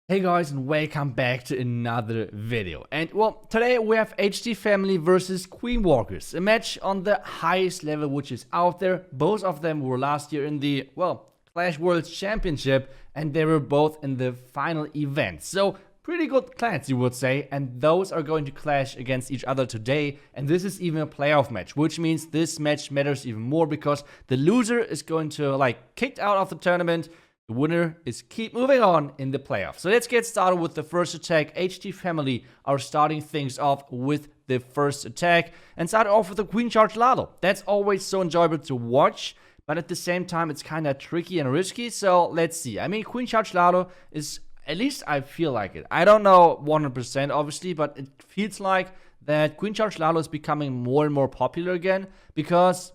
Hey guys, and welcome back to another video. And well, today we have H.T Family versus Queen Walkers, a match on the highest level which is out there. Both of them were last year in the, well, Clash Worlds Championship, and they were both in the final event. So, pretty good clans, you would say, and those are going to clash against each other today. And this is even a playoff match, which means this match matters even more because the loser is going to, kicked out of the tournament. The winner is keep moving on in the playoffs. So let's get started with the first attack. H.T Family are starting things off with the first attack and start off with the Queen Charge Lalo. That's always so enjoyable to watch, but at the same time it's kind of tricky and risky. So let's see. I mean, Queen Charge Lalo is, at least I feel like it. I don't know 100% obviously, but it feels like that Queen Charge Lalo is becoming more and more popular again because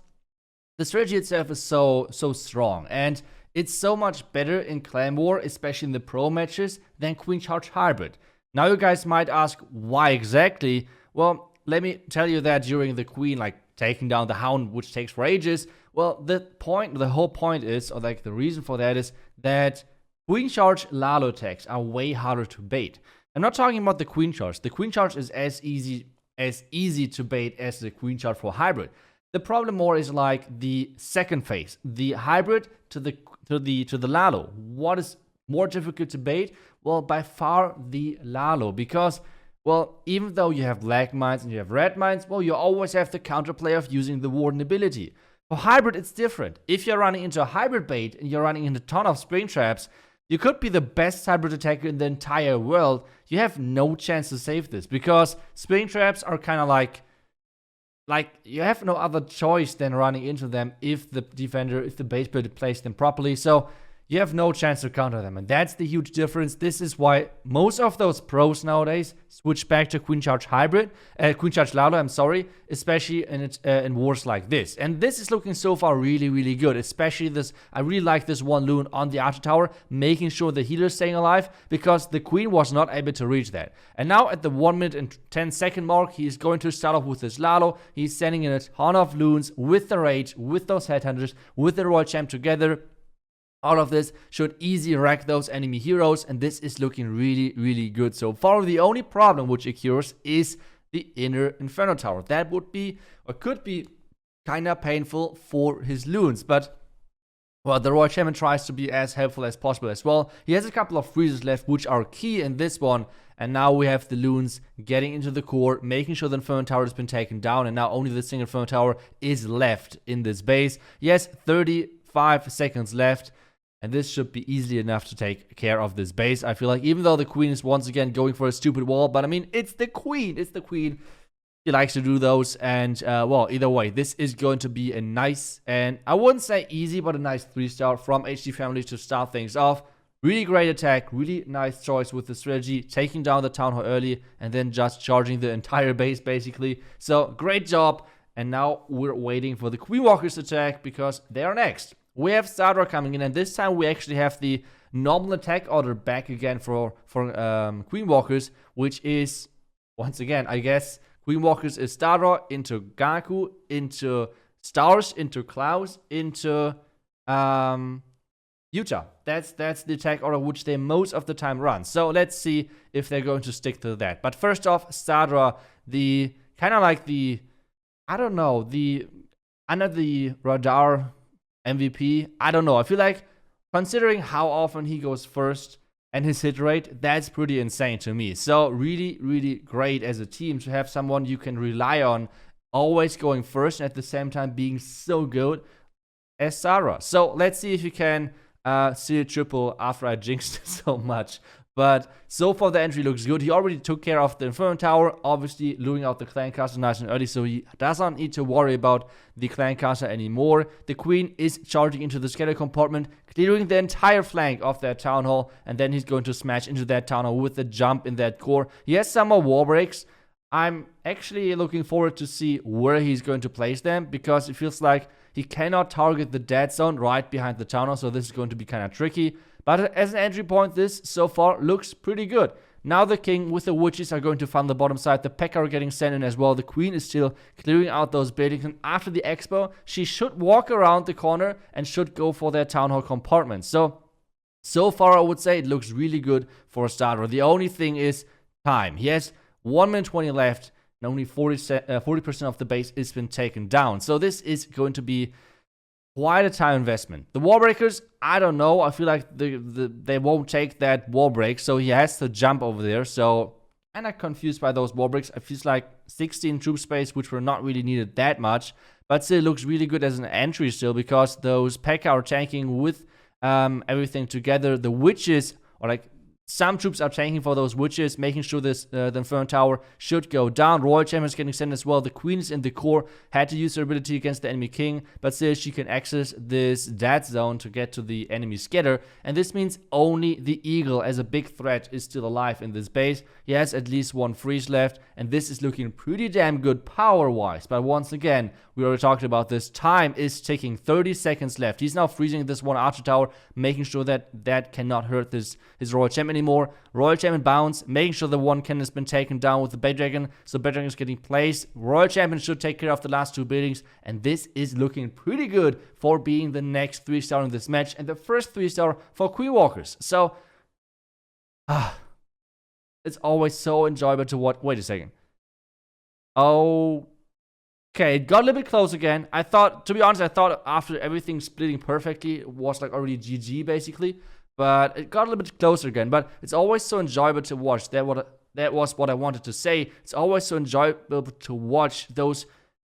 the strategy itself is so strong, and it's so much better in Clan War, especially in the pro matches, than Queen Charge Hybrid. Now you guys might ask, why exactly? Well, let me tell you that during the Queen, taking down the Hound, which takes for ages, well, the whole point is, or the reason for that is that Queen Charge Lalo attacks are way harder to bait. I'm not talking about the Queen Charge. The Queen Charge is as easy to bait as the Queen Charge for Hybrid. The problem more is the second phase, the Hybrid to the Lalo. What is more difficult to bait? Well, by far the Lalo, because, well, even though you have black mines and you have red mines, well, you always have the counterplay of using the Warden ability. For Hybrid, it's different. If you're running into a Hybrid bait and you're running into a ton of spring traps, you could be the best Hybrid attacker in the entire world. You have no chance to save this, because spring traps are kind of like you have no other choice than running into them if the base builder plays them properly. So you have no chance to counter them, and that's the huge difference. This is why most of those pros nowadays switch back to Queen Charge Lalo, I'm sorry, especially in wars like this. And this is looking so far really, really good, especially this. I really like this one loon on the Archer Tower, making sure the healer is staying alive, because the Queen was not able to reach that. And now at the 1 minute and 10-second mark, he's going to start off with his Lalo. He's sending in a ton of loons with the Rage, with those Headhunters, with the Royal Champ together. All of this should easily wreck those enemy heroes, and this is looking really, really good so far. The only problem which occurs is the inner Inferno Tower. That would be, or could be, kind of painful for his loons, but well, the Royal Champion tries to be as helpful as possible as well. He has a couple of freezes left, which are key in this one, and now we have the loons getting into the core, making sure the Inferno Tower has been taken down, and now only the single Inferno Tower is left in this base. Yes, 35 seconds left. And this should be easily enough to take care of this base. I feel like, even though the Queen is once again going for a stupid wall, but I mean, it's the Queen. It's the Queen. She likes to do those. And, well, either way, this is going to be a nice, and I wouldn't say easy, but a nice 3-star from H.T Family to start things off. Really great attack. Really nice choice with the strategy. Taking down the Town Hall early and then just charging the entire base, basically. So, great job. And now we're waiting for the Queen Walkers attack, because they are next. We have Stadra coming in, and this time we actually have the normal attack order back again for Queen Walkers, which is, once again, I guess, Queen Walkers is Stadra into Gaku, into Stars, into Klaus, into Utah. That's the attack order which they most of the time run. So let's see if they're going to stick to that. But first off, Stadra, the kind of like the, I don't know, the under the radar MVP, I don't know. I feel like, considering how often he goes first and his hit rate, that's pretty insane to me. So really, really great as a team to have someone you can rely on always going first and at the same time being so good as Sarah. So let's see if you can see a triple after I jinxed it so much. But so far the entry looks good. He already took care of the Inferno Tower, obviously luring out the Clan Caster nice and early, so he doesn't need to worry about the Clan Caster anymore. The Queen is charging into the Scatter compartment, clearing the entire flank of that Town Hall, and then he's going to smash into that Town Hall with the jump in that core. He has some more wall breaks. I'm actually looking forward to see where he's going to place them, because it feels like he cannot target the dead zone right behind the Town Hall, so this is going to be kind of tricky. But as an entry point, this so far looks pretty good. Now the King with the Witches are going to farm the bottom side. The P.E.K.K.A are getting sent in as well. The Queen is still clearing out those buildings. And after the Expo, she should walk around the corner and should go for their Town Hall compartment. So So far, I would say it looks really good for Stadra. The only thing is time. He has 1 minute 20 left, and only 40% of the base has been taken down. So this is going to be quite a time investment. The wall breakers, I don't know. I feel like they won't take that wall break, so he has to jump over there. So I'm not confused by those wall breaks. It feels like 16 troop space, which were not really needed that much, but still looks really good as an entry still, because those P.E.K.K.A are tanking with everything together. The witches, or like some troops are tanking for those witches, making sure this the Inferno Tower should go down. Royal Champion is getting sent as well. The Queen is in the core, had to use her ability against the enemy king, but still she can access this dead zone to get to the enemy scatter. And this means only the Eagle as a big threat is still alive in this base. He has at least 1 freeze left, and this is looking pretty damn good power-wise. But once again, we already talked about this. Time is ticking, 30 seconds left. He's now freezing this one archer tower, making sure that that cannot hurt his Royal Champion anymore. Royal Champion bounce, making sure the one cannon has been taken down with the Bay Dragon. So Bay Dragon is getting placed. Royal Champion should take care of the last 2 buildings. And this is looking pretty good for being the next 3-star in this match. And the first 3-star for Queen Walkers. So, it's always so enjoyable to watch. Wait a second. Okay, it got a little bit close again. I thought, to be honest, after everything splitting perfectly, it was like already GG basically. But it got a little bit closer again. But it's always so enjoyable to watch. That was what I wanted to say. It's always so enjoyable to watch those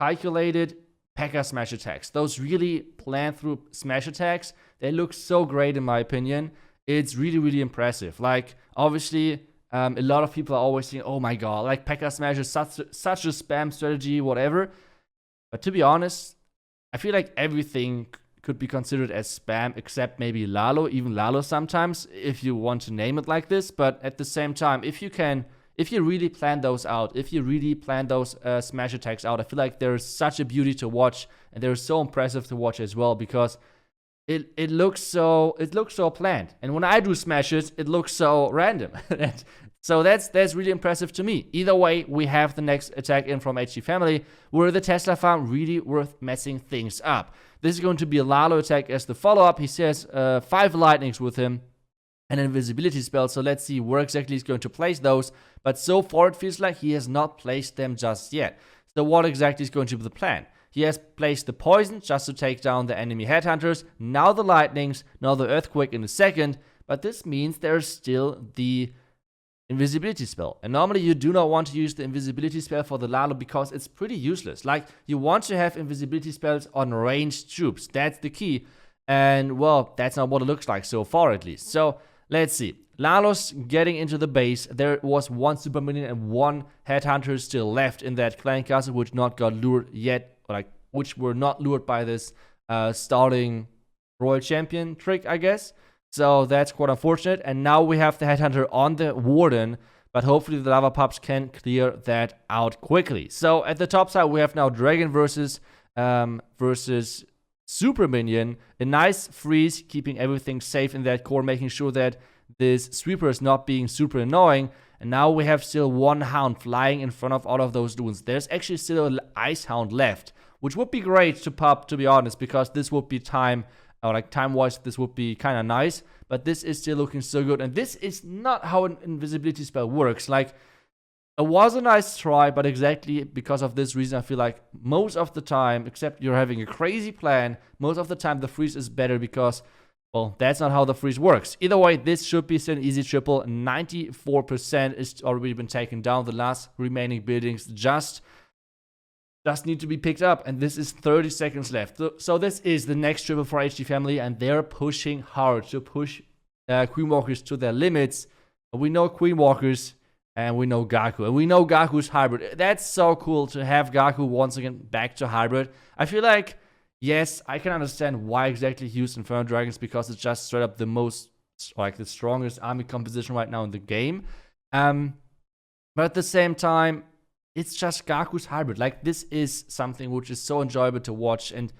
calculated P.E.K.K.A smash attacks. Those really planned through smash attacks. They look so great in my opinion. It's really, really impressive. Like, obviously, a lot of people are always saying, oh my god, like P.E.K.K.A smash is such a spam strategy, whatever. But to be honest, I feel like everything could be considered as spam, except maybe Lalo, even Lalo sometimes, if you want to name it like this. But at the same time, if you really plan those out, if you really plan those smash attacks out, I feel like there's such a beauty to watch, and they're so impressive to watch as well, because it looks so planned. And when I do smashes, it looks so random. So that's really impressive to me. Either way, we have the next attack in from H.T Family, where the Tesla farm really worth messing things up. This is going to be a Lalo attack as the follow-up. He says 5 lightnings with him, an invisibility spell. So let's see where exactly he's going to place those. But so far, it feels like he has not placed them just yet. So what exactly is going to be the plan? He has placed the poison just to take down the enemy headhunters. Now the lightnings, now the earthquake in a second. But this means there's still the invisibility spell. And normally you do not want to use the invisibility spell for the Lalo because it's pretty useless. Like, you want to have invisibility spells on ranged troops. That's the key. And, well, that's not what it looks like so far, at least. So, let's see. Lalo's getting into the base. There was 1 super minion and 1 headhunter still left in that clan castle, which not got lured yet, like, which were not lured by this starting Royal Champion trick, I guess. So that's quite unfortunate. And now we have the headhunter on the warden, but hopefully the lava pups can clear that out quickly. So at the top side, we have now dragon versus super minion. A nice freeze, keeping everything safe in that core, making sure that this sweeper is not being super annoying. And now we have still 1 hound flying in front of all of those dunes. There's actually still an ice hound left, which would be great to pop, to be honest, because this would be time, or like time-wise, this would be kind of nice. But this is still looking so good. And this is not how an invisibility spell works. Like, it was a nice try, but exactly because of this reason, I feel like most of the time, except you're having a crazy plan, most of the time the freeze is better because, well, that's not how the freeze works. Either way, this should be still an easy triple. 94% is already been taken down. The last remaining buildings just need to be picked up, and this is 30 seconds left. So this is the next triple for H.T Family, and they're pushing hard to push Queen Walkers to their limits. We know Queen Walkers, and we know Gaku, and we know Gaku's hybrid. That's so cool to have Gaku once again back to hybrid. I feel like, yes, I can understand why exactly he used Inferno Dragons, because it's just straight up the most, like, the strongest army composition right now in the game. But at the same time, it's just Gaku's hybrid. Like, this is something which is so enjoyable to watch. And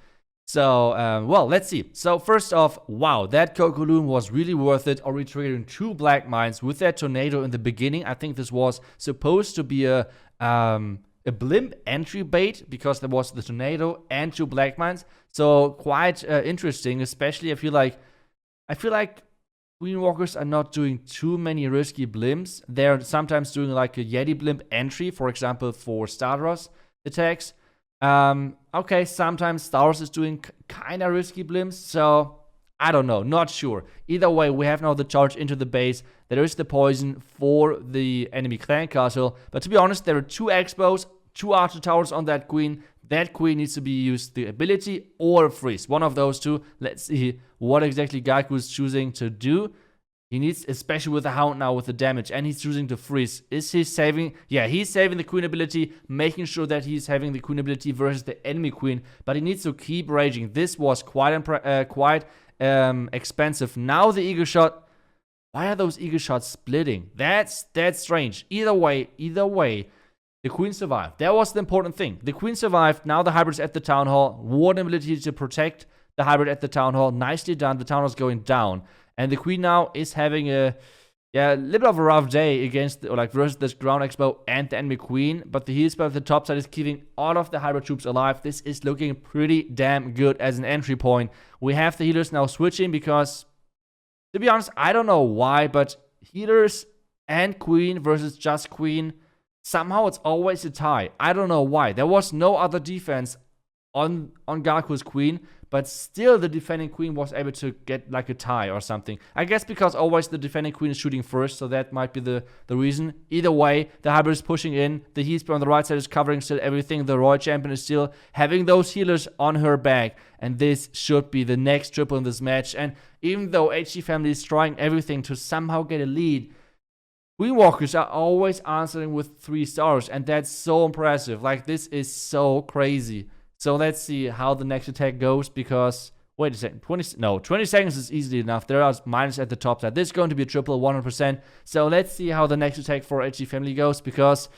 so, well, let's see. So, first off, wow, that Kokoloon was really worth it. Already triggering 2 black mines with that tornado in the beginning. I think this was supposed to be a blimp entry bait, because there was the tornado and 2 black mines. So, quite interesting, especially I feel like Queen Walkers are not doing too many risky blimps. They're sometimes doing like a Yeti blimp entry, for example, for Stadra's attacks. Okay, sometimes Stars is doing kind of risky blimps, so I don't know, not sure. Either way, we have now the charge into the base. There is the poison for the enemy clan castle, but to be honest, there are 2 expos, 2 archer towers on that queen. That queen needs to be used the ability or freeze. One of those 2. Let's see what exactly Gaku is choosing to do. He needs, especially with the Hound now with the damage, and he's choosing to freeze. Is he saving? Yeah, he's saving the queen ability, making sure that he's having the queen ability versus the enemy queen, but he needs to keep raging. This was quite expensive. Now the eagle shot. Why are those eagle shots splitting? That's strange. Either way, the queen survived. That was the important thing. The queen survived. Now the hybrid's at the town hall. Warden ability to protect the hybrid at the town hall. Nicely done. The town hall's going down. And the queen now is having a little bit of a rough day against, versus this ground expo and the enemy queen. But the heal spell at the top side is keeping all of the hybrid troops alive. This is looking pretty damn good as an entry point. We have the healers now switching because, to be honest, I don't know why, but healers and queen versus just queen, somehow it's always a tie. I don't know why. There was no other defense on Gaku's queen, but still the defending queen was able to get like a tie or something. I guess because always the defending queen is shooting first, so that might be the reason. Either way, the hybrid is pushing in. The heal spell on the right side is covering still everything. The Royal Champion is still having those healers on her back, and this should be the next triple in this match. And even though H.T Family is trying everything to somehow get a lead, Queen Walkers are always answering with 3 stars, and that's so impressive. Like, this is so crazy. So let's see how the next attack goes, because, wait a second, 20 seconds is easily enough. There are minus at the top side. This is going to be a triple, 100%. So let's see how the next attack for H.T Family goes, because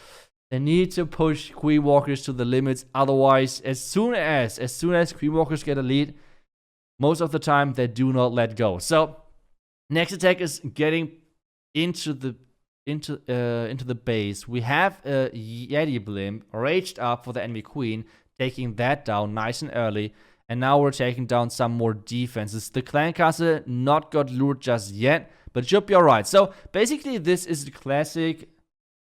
they need to push Queen Walkers to the limits. Otherwise, as soon as Queen Walkers get a lead, most of the time they do not let go. So next attack is getting into the base. We have a Yeti blimp raged up for the enemy queen, taking that down nice and early. And now we're taking down some more defenses. The clan castle not got lured just yet, but it should be alright. So basically this is the classic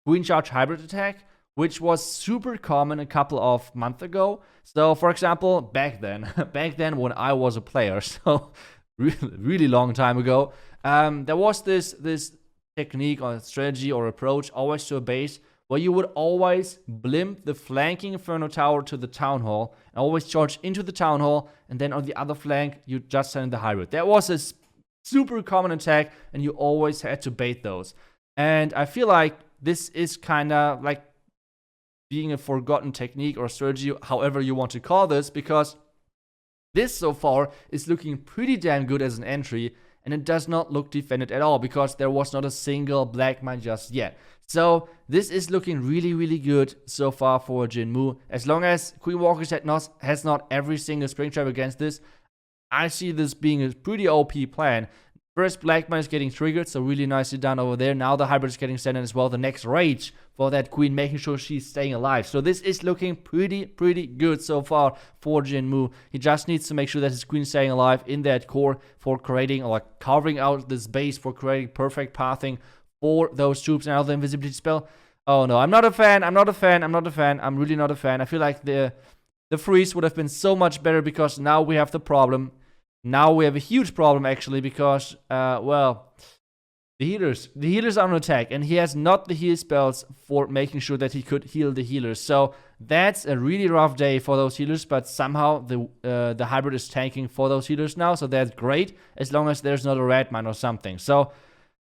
queen charge hybrid attack, which was super common a couple of months ago. So for example, back then when I was a player, so really long time ago, there was this technique or strategy or approach always to a base where you would always blimp the flanking Inferno tower to the town hall and always charge into the town hall, and then on the other flank you just send the hybrid. That was a super common attack, and you always had to bait those. And I feel like this is kind of like being a forgotten technique or strategy, however you want to call this, because this so far is looking pretty damn good as an entry, and it does not look defended at all because there was not a single black mine just yet. So this is looking really, really good so far for Jin Mu. As long as Queen Walkers has not every single spring trap against this, I see this being a pretty OP plan. First, Black Mine is getting triggered, so really nicely done over there. Now the hybrid is getting sent in as well. The next rage for that queen, making sure she's staying alive. So this is looking pretty good so far for Jin Mu. He just needs to make sure that his queen is staying alive in that core for creating, or like carving out this base for creating perfect pathing for those troops. And now the invisibility spell. Oh no, I'm not a fan. I'm really not a fan. I feel like the freeze would have been so much better, because now we have the problem. Now we have a huge problem, actually, because, well, the healers are on attack, and he has not the heal spells for making sure that he could heal the healers. So that's a really rough day for those healers, but somehow the hybrid is tanking for those healers now, so that's great, as long as there's not a red mine or something. So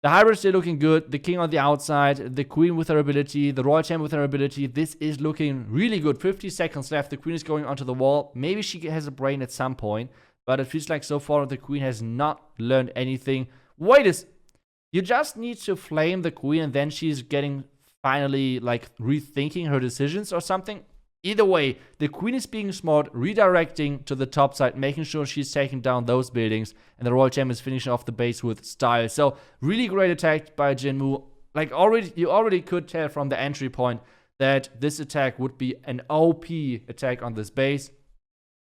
the hybrid is still looking good. The king on the outside, the queen with her ability, the royal champion with her ability. This is looking really good. 50 seconds left. The queen is going onto the wall. Maybe she has a brain at some point. But it feels like so far the queen has not learned anything. You just need to flame the queen, and then she's getting finally like rethinking her decisions or something. Either way, the queen is being smart, redirecting to the top side, making sure she's taking down those buildings, and the royal champion is finishing off the base with style. So really great attack by Jin Mu. Like you already could tell from the entry point that this attack would be an OP attack on this base.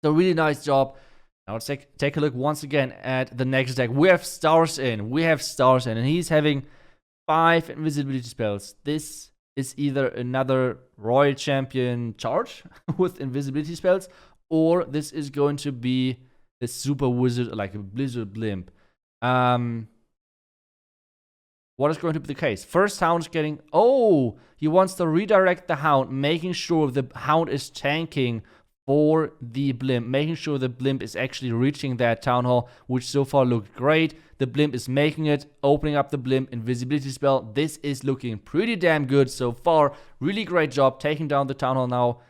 So really nice job. Now let's take a look once again at the next deck. We have Stars in. And he's having 5 invisibility spells. This is either another Royal Champion charge with invisibility spells, or this is going to be a Super Wizard, like a Blizzard Blimp. What is going to be the case? First Hound is getting... Oh! He wants to redirect the Hound, making sure the Hound is tanking for the Blimp, making sure the Blimp is actually reaching that Town Hall, which so far looked great. The Blimp is making it, opening up the Blimp, invisibility spell. This is looking pretty damn good so far. Really great job taking down the Town Hall now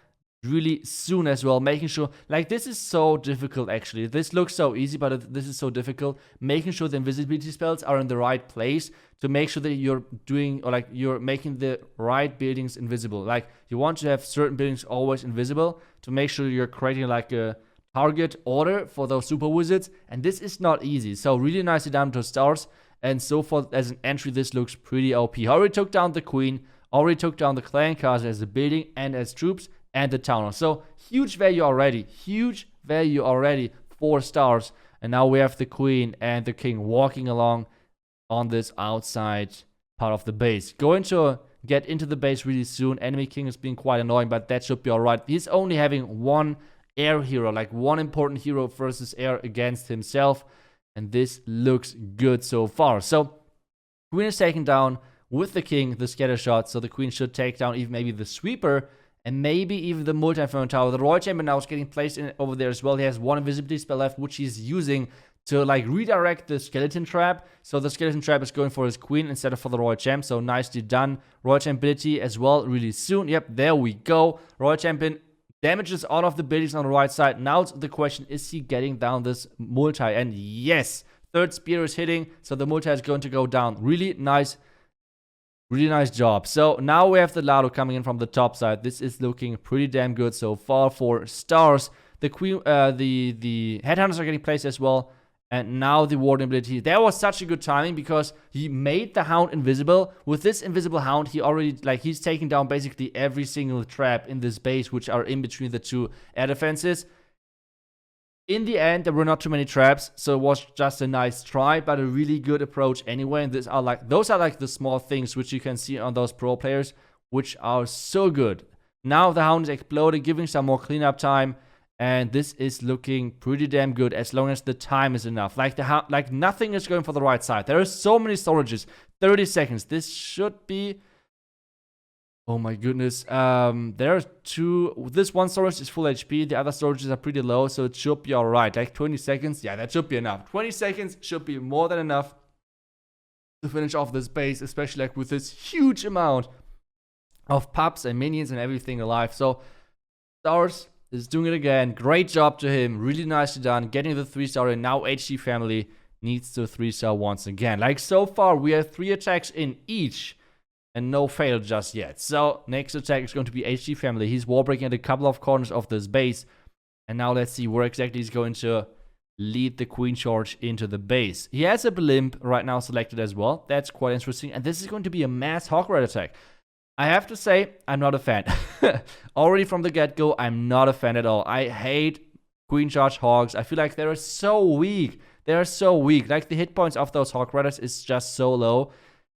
really soon as well, making sure, like, this is so difficult actually. This looks so easy, but this is so difficult, making sure the invisibility spells are in the right place to make sure that you're doing, or like you're making the right buildings invisible. Like, you want to have certain buildings always invisible to make sure you're creating like a target order for those super wizards, and this is not easy. So really nicely done to Stars, and so far as an entry this looks pretty OP. Already took down the Queen, already took down the Clan Castle as a building and as troops, and the Town Hall. So huge value already for Stars. And now we have the Queen and the King walking along on this outside part of the base. Going to get into the base really soon. Enemy King is being quite annoying, but that should be alright. He's only having one air hero, like one important hero versus air against himself. And this looks good so far. So Queen is taken down with the King, the scatter shot. So the Queen should take down even maybe the Sweeper, and maybe even the multi-inferno tower. The Royal Champion now is getting placed in over there as well. He has one invisibility spell left, which he's using to like redirect the skeleton trap. So the skeleton trap is going for his Queen instead of for the Royal Champ. So nicely done. Royal Champ ability as well really soon. Yep, there we go. Royal Champion damages all of the buildings on the right side. Now the question, is he getting down this multi? And yes, third spear is hitting. So the multi is going to go down. Really nice job. So now we have the Lado coming in from the top side. This is looking pretty damn good so far for Stars. The Queen, the Headhunters are getting placed as well. And now the Warden ability. That was such a good timing because he made the Hound invisible. With this invisible Hound, he already, like, he's taking down basically every single trap in this base, which are in between the two air defenses. In the end, there were not too many traps, so it was just a nice try, but a really good approach anyway. And those are like the small things which you can see on those pro players, which are so good. Now the Hound is exploding, giving some more cleanup time, and this is looking pretty damn good as long as the time is enough. Like nothing is going for the right side. There are so many storages. 30 seconds. This should be... Oh my goodness. There are two. This one storage is full HP. The other storages are pretty low, so it should be alright. Like 20 seconds. Yeah, that should be enough. 20 seconds should be more than enough to finish off this base, especially like with this huge amount of pups and minions and everything alive. So Stars is doing it again. Great job to him. Really nicely done. Getting the 3-star, and now H.T Family needs the 3-star once again. Like so far, we have 3 attacks in each. And no fail just yet. So, next attack is going to be H.T Family. He's wall breaking at a couple of corners of this base. And now let's see where exactly he's going to lead the Queen charge into the base. He has a Blimp right now selected as well. That's quite interesting. And this is going to be a mass Hawk Rat attack. I have to say, I'm not a fan. Already from the get-go, I'm not a fan at all. I hate Queen charge Hogs. I feel like they're so weak. They're so weak. Like, the hit points of those Hawk Ratters is just so low.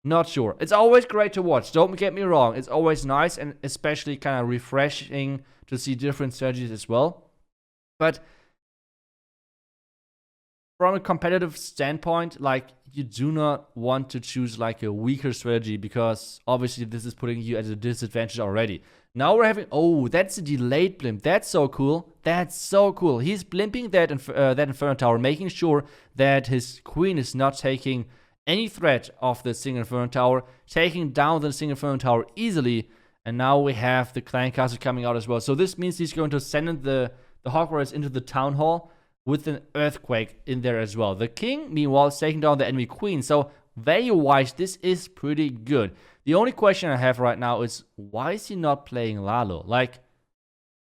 Not sure. It's always great to watch. Don't get me wrong. It's always nice and especially kind of refreshing to see different strategies as well. But from a competitive standpoint, like, you do not want to choose like a weaker strategy because obviously this is putting you at a disadvantage already. Now we're having... Oh, that's a delayed blimp. That's so cool. That's so cool. He's blimping that Inferno Tower, making sure that his Queen is not taking any threat of the single Inferno Tower, taking down the single Inferno Tower easily, and now we have the Clan Castle coming out as well. So this means he's going to send in the Hawk Riders into the Town Hall with an Earthquake in there as well. The King, meanwhile, is taking down the enemy Queen, so value-wise, this is pretty good. The only question I have right now is, why is he not playing Lalo? Like,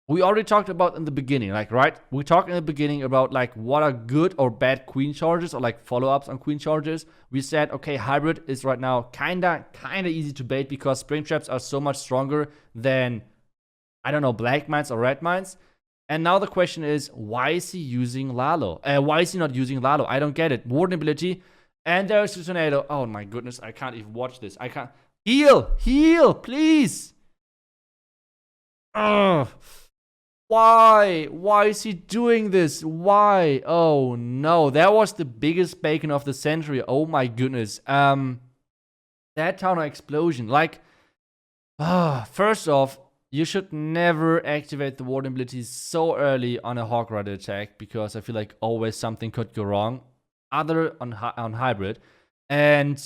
we already talked about in the beginning, like, right? We talked in the beginning about, like, what are good or bad Queen charges or, like, follow-ups on Queen charges. We said, okay, Hybrid is right now kinda easy to bait because Spring Traps are so much stronger than, I don't know, Black Mines or Red Mines. And now the question is, why is he using Lalo? Why is he not using Lalo? I don't get it. Warden ability. And there's the tornado. Oh my goodness, I can't even watch this. I can't. Heal! Heal! Please! Ugh. Why? Why is he doing this? Why? Oh no, that was the biggest bacon of the century. Oh my goodness. That town explosion. Like, first off, you should never activate the warden abilities so early on a Hawk Rider attack, because I feel like always something could go wrong. Other on hybrid. And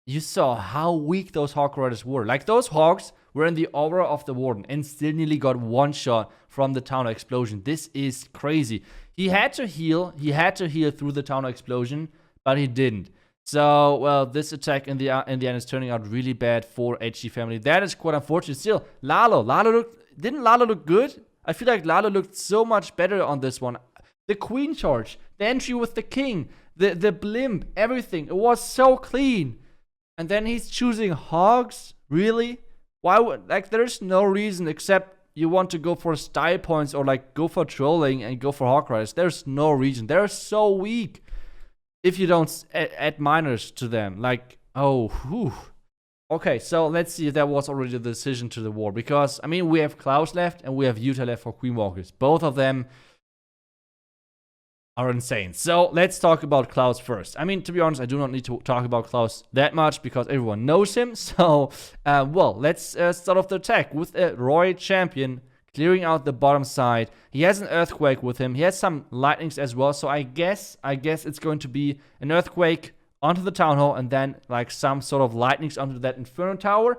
you saw how weak those Hawk Riders were. Like, those Hawks were in the aura of the warden and still nearly got one shot from the town explosion. This is crazy. He had to heal. He had to heal through the town explosion, but he didn't. So, well, this attack in the end is turning out really bad for H.T Family. That is quite unfortunate. Still, didn't Lalo look good? I feel like Lalo looked so much better on this one. The queen charge, the entry with the king, the blimp, everything. It was so clean. And then he's choosing hogs? Really? Why would, like, there's no reason except you want to go for style points or like go for trolling and go for Hawk Riders. There's no reason. They're so weak. If you don't add minors to them, like, oh, whew. Okay, so let's see if that was already the decision to the war. Because, I mean, we have Klaus left and we have Utah left for Queen Walkers. Both of them are insane. So let's talk about Klaus first. I mean, to be honest, I do not need to talk about Klaus that much because everyone knows him. So, well, let's start off the attack with a Royal Champion clearing out the bottom side. He has an earthquake with him. He has some lightnings as well. So I guess it's going to be an earthquake onto the town hall and then like some sort of lightnings onto that Inferno tower.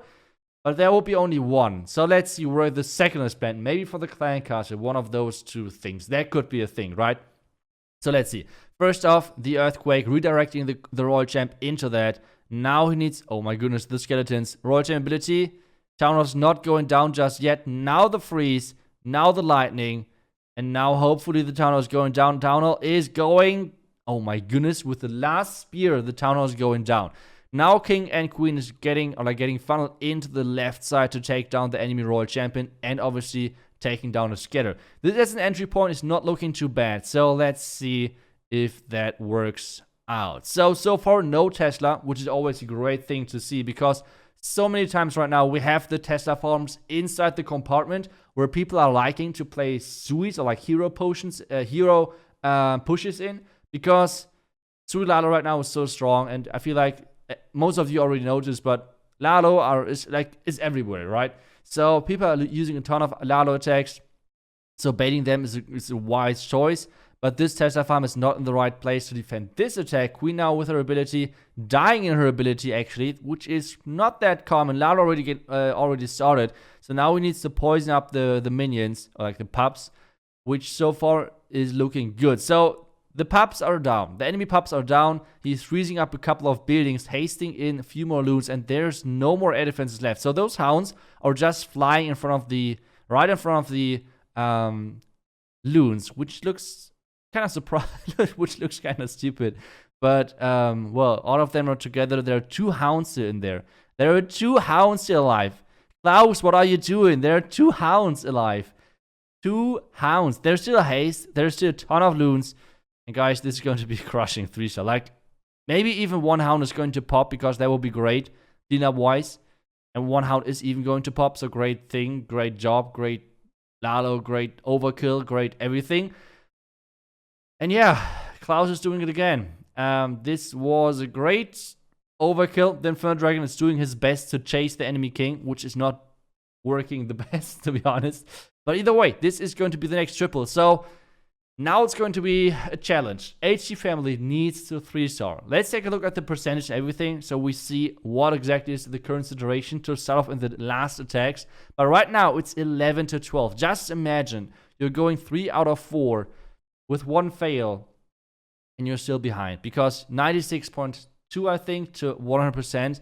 But there will be only one. So let's see where the second is planned. Maybe for the clan castle, one of those two things. That could be a thing, right? So let's see. First off, the earthquake, redirecting the Royal Champ into that. Now he needs, oh my goodness, the skeletons. Royal Champ ability. Town hall's not going down just yet. Now the freeze. Now the lightning. And now hopefully the town hall is going down. Town hall is going, oh my goodness, with the last spear, the town hall is going down. Now king and queen is getting funneled into the left side to take down the enemy Royal Champion. And obviously taking down a scatter. This as an entry point is not looking too bad. So let's see if that works out. So far no Tesla, which is always a great thing to see because so many times right now we have the Tesla farms inside the compartment where people are liking to play Sui's or like hero potions, pushes in because Sui Lalo right now is so strong, and I feel like most of you already noticed, but Lalo is everywhere, right? So people are using a ton of Lalo attacks, so baiting them is a wise choice. But this Tesla farm is not in the right place to defend this attack. Queen now with her ability, dying in her ability actually, which is not that common. Lalo already started, so now we need to poison up the minions, or like the pups, which so far is looking good. So the pups are down. The enemy pups are down. He's freezing up a couple of buildings, hasting in a few more loons, and there's no more air defenses left. So those hounds are just flying right in front of the loons, which looks kind of surprised, which looks kind of stupid. But, well, all of them are together. There are 2 hounds in there. There are 2 hounds still alive. Klaus, what are you doing? There are 2 hounds alive. 2 hounds. There's still a haste. There's still a ton of loons. And guys, this is going to be crushing 3-star. Like, maybe even 1 hound is going to pop because that will be great, cleanup-wise. And 1 hound is even going to pop, so great thing, great job, great Lalo, great overkill, great everything. And yeah, Klaus is doing it again. This was a great overkill. The Inferno Dragon is doing his best to chase the enemy king, which is not working the best, to be honest. But either way, this is going to be the next triple. So now it's going to be a challenge. H.T Family needs to 3-star. Let's take a look at the percentage and everything so we see what exactly is the current situation to start off in the last attacks. But right now it's 11-12. Just imagine you're going 3 out of 4 with 1 fail and you're still behind because 96.2 I think to 100%.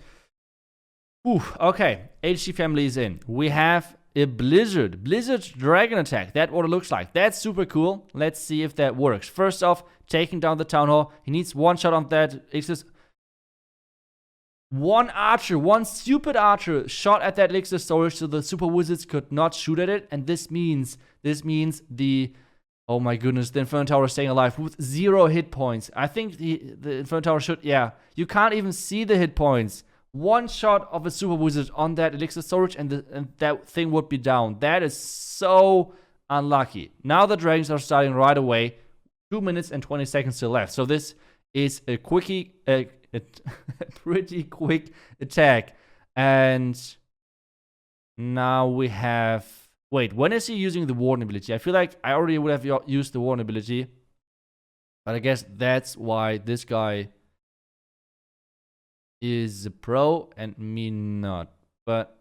Ooh, okay, H.T Family is in. We have a Blizzard Dragon attack. That's what it looks like. That's super cool. Let's see if that works. First off, taking down the Town Hall. He needs 1 shot on that. It's just One archer, one stupid archer shot at that elixir storage so the super wizards could not shoot at it. And this means the, oh my goodness, the Inferno Tower is staying alive with 0 hit points. I think the Inferno Tower should, yeah. You can't even see the hit points. One shot of a super wizard on that elixir storage and that thing would be down. That is so unlucky. Now the dragons are starting right away. 2 minutes and 20 seconds still left. So this is a quickie, a pretty quick attack. And now we have... Wait, when is he using the warden ability? I feel like I already would have used the warden ability. But I guess that's why this guy is a pro and me not. But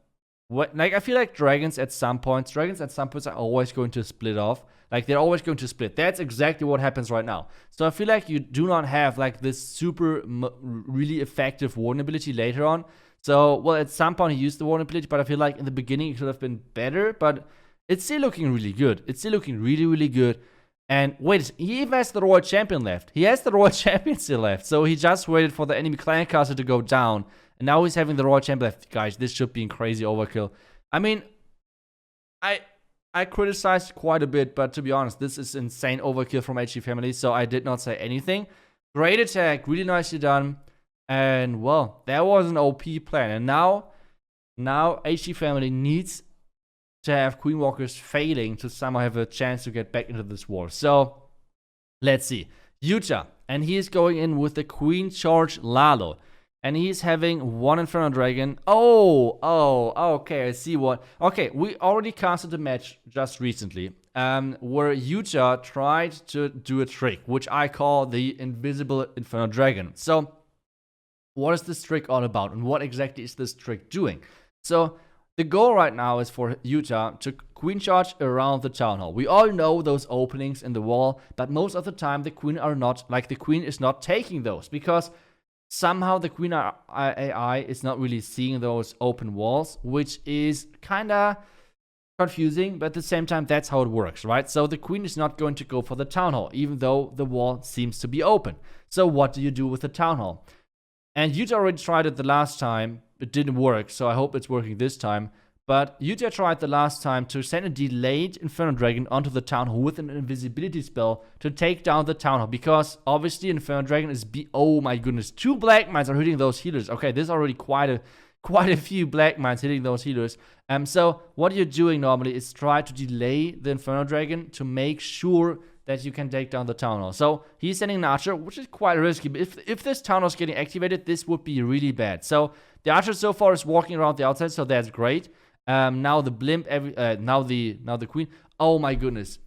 what, like, I feel like dragons at some points are always going to split off. Like, they're always going to split. That's exactly what happens right now. So I feel like you do not have like this super really effective warden ability later on. So, well, at some point he used the warden ability, but I feel like in the beginning it could have been better. But it's still looking really good. It's still looking really, really good. And wait, he even has the Royal Champion left. He has the Royal Champion still left. So he just waited for the enemy clan caster to go down. And now he's having the Royal Champion left. Guys, this should be a crazy overkill. I mean, I criticized quite a bit, but to be honest, this is insane overkill from H.T Family. So I did not say anything. Great attack, really nicely done. And well, that was an OP plan. And now H.T Family needs to have Queen Walkers failing to somehow have a chance to get back into this war. So, let's see. Yuta, and he is going in with the Queen Charge Lalo. And he's having one Inferno Dragon. Oh, okay, I see what. Okay, we already casted a match just recently. Where Yuta tried to do a trick, which I call the Invisible Inferno Dragon. So, what is this trick all about? And what exactly is this trick doing? So, the goal right now is for Yuta to Queen Charge around the Town Hall. We all know those openings in the wall, but most of the time the Queen is not taking those because somehow the Queen AI is not really seeing those open walls, which is kinda confusing, but at the same time that's how it works, right? So the Queen is not going to go for the Town Hall, even though the wall seems to be open. So what do you do with the Town Hall? And Yuta already tried it the last time. It didn't work, so I hope it's working this time. But Yuta tried the last time to send a delayed Inferno Dragon onto the Town Hall with an invisibility spell to take down the Town Hall. Because obviously Inferno Dragon is oh my goodness, 2 Black Mines are hitting those healers. Okay, this is already quite a few Black Mines hitting those healers. So what you're doing normally is try to delay the Inferno Dragon to make sure that you can take down the Town Hall. So he's sending an archer, which is quite risky. But if this Town Hall is getting activated, this would be really bad. So the archer so far is walking around the outside, so that's great. Now the blimp, now the Queen. Oh my goodness,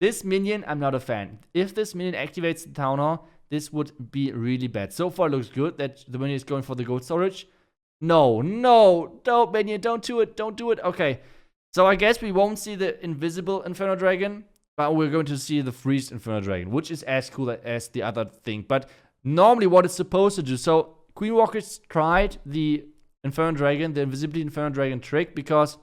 this minion, I'm not a fan. If this minion activates the Town Hall, this would be really bad. So far, it looks good that the minion is going for the gold storage. No, don't minion, don't do it. Okay, so I guess we won't see the invisible Inferno Dragon. But we're going to see the Freeze Inferno Dragon, which is as cool as the other thing. But normally what it's supposed to do, so Queen Walkers tried the Inferno Dragon, the Invisibility Inferno Dragon trick, because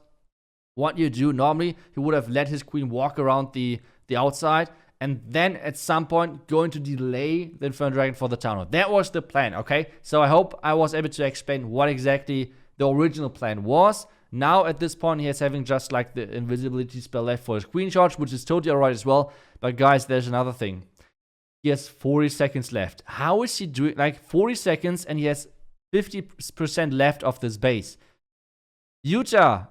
what you do, normally he would have let his Queen walk around the outside, and then at some point going to delay the Inferno Dragon for the Town Hall. That was the plan, okay? So I hope I was able to explain what exactly the original plan was. Now, at this point, he is having just like the invisibility spell left for his Queen Charge, which is totally alright as well. But guys, there's another thing. He has 40 seconds left. How is he doing? Like 40 seconds and he has 50% left of this base. Yuta,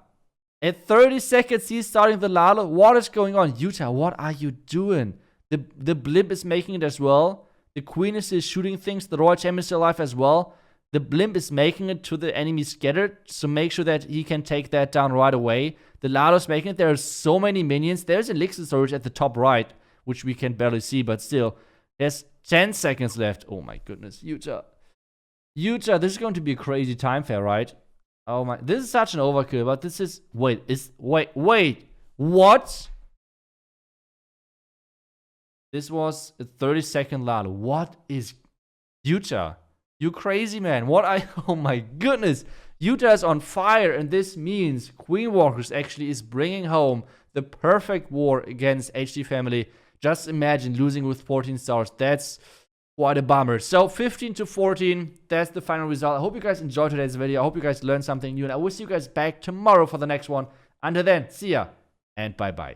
at 30 seconds, he's starting the Lalo. What is going on? Yuta, what are you doing? The blimp is making it as well. The Queen is still shooting things. The Royal Champion is still alive as well. The blimp is making it to the enemy scattered, so make sure that he can take that down right away. The Lalo's making it. There are so many minions. There's an elixir storage at the top right, which we can barely see, but still. There's 10 seconds left. Oh my goodness, Yuta. Yuta, this is going to be a crazy time fair, right? Oh my, this is such an overkill, but this is, wait, what? This was a 30-second Lalo. What is Yuta? You crazy man. Oh my goodness. Yuta is on fire, and this means Queen Walkers actually is bringing home the perfect war against H.T Family. Just imagine losing with 14 stars. That's What a bummer. So 15 to 14, that's the final result. I hope you guys enjoyed today's video. I hope you guys learned something new, and I will see you guys back tomorrow for the next one. Until then, see ya and bye bye.